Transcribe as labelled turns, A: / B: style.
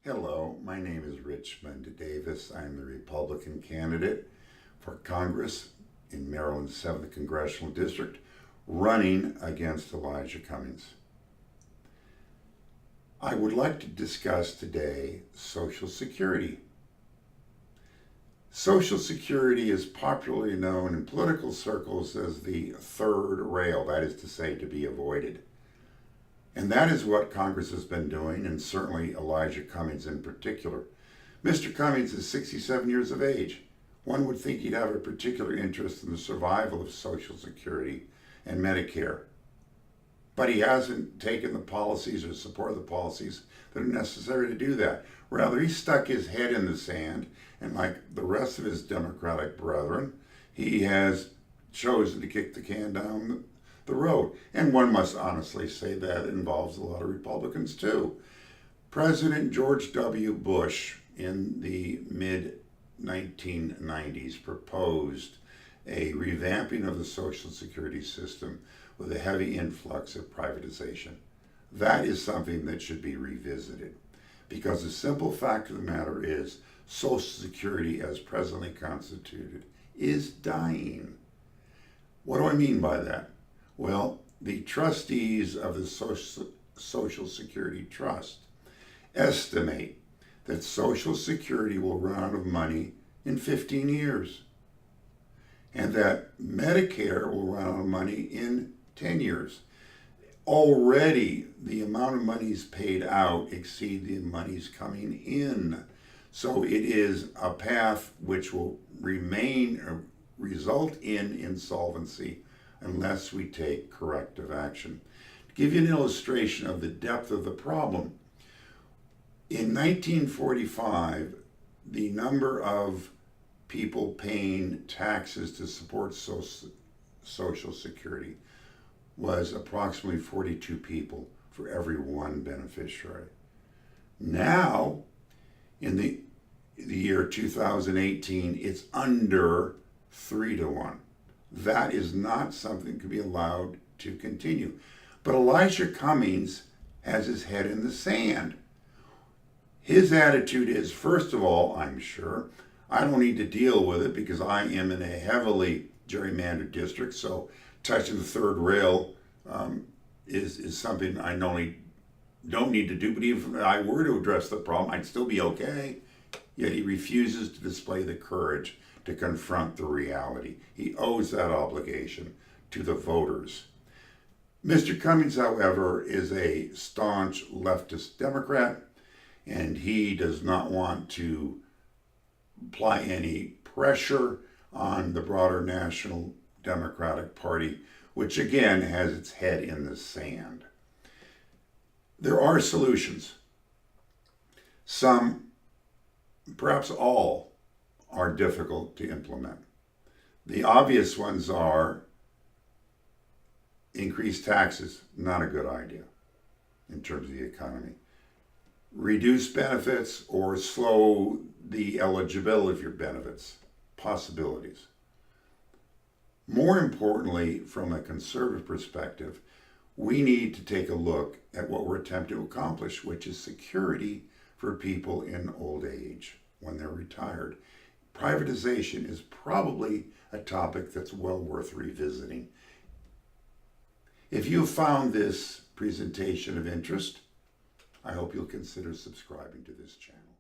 A: Hello, my name is Richmond Davis. I'm the Republican candidate for Congress in Maryland's 7th Congressional District, running against Elijah Cummings. I would like to discuss today Social Security. Social Security is popularly known in political circles as the third rail, that is to say, to be avoided. And that is what Congress has been doing, and certainly Elijah Cummings in particular. Mr. Cummings is 67 years of age. One would think he'd have a particular interest in the survival of Social Security and Medicare. But he hasn't taken the policies or supported the policies that are necessary to do that. Rather, he stuck his head in the sand, and like the rest of his Democratic brethren, he has chosen to kick the can down the road. And one must honestly say that involves a lot of Republicans too. President George W. Bush in the mid-1990s proposed a revamping of the Social Security system with a heavy influx of privatization. That is something that should be revisited, because the simple fact of the matter is Social Security as presently constituted is dying. What do I mean by that? Well, the trustees of the Social Security Trust estimate that Social Security will run out of money in 15 years, and that Medicare will run out of money in 10 years. Already, the amount of monies paid out exceed the monies coming in. So it is a path which will result in insolvency unless we take corrective action. To give you an illustration of the depth of the problem, in 1945, the number of people paying taxes to support Social Security was approximately 42 people for every one beneficiary. Now, in the year 2018, it's under 3 to 1. That is not something that could be allowed to continue. But Elijah Cummings has his head in the sand. His attitude is, first of all, I'm sure, I don't need to deal with it because I am in a heavily gerrymandered district, so touching the third rail is something I not only don't need to do, but even if I were to address the problem, I'd still be okay. Yet he refuses to display the courage to confront the reality. He owes that obligation to the voters. Mr. Cummings, however, is a staunch leftist Democrat, and he does not want to apply any pressure on the broader National Democratic Party, which again has its head in the sand. There are solutions. Some, perhaps all, are difficult to implement. The obvious ones are increased taxes, not a good idea in terms of the economy. Reduce benefits or slow the eligibility of your benefits, possibilities. More importantly, from a conservative perspective, we need to take a look at what we're attempting to accomplish, which is security for people in old age when they're retired. Privatization is probably a topic that's well worth revisiting. If you found this presentation of interest, I hope you'll consider subscribing to this channel.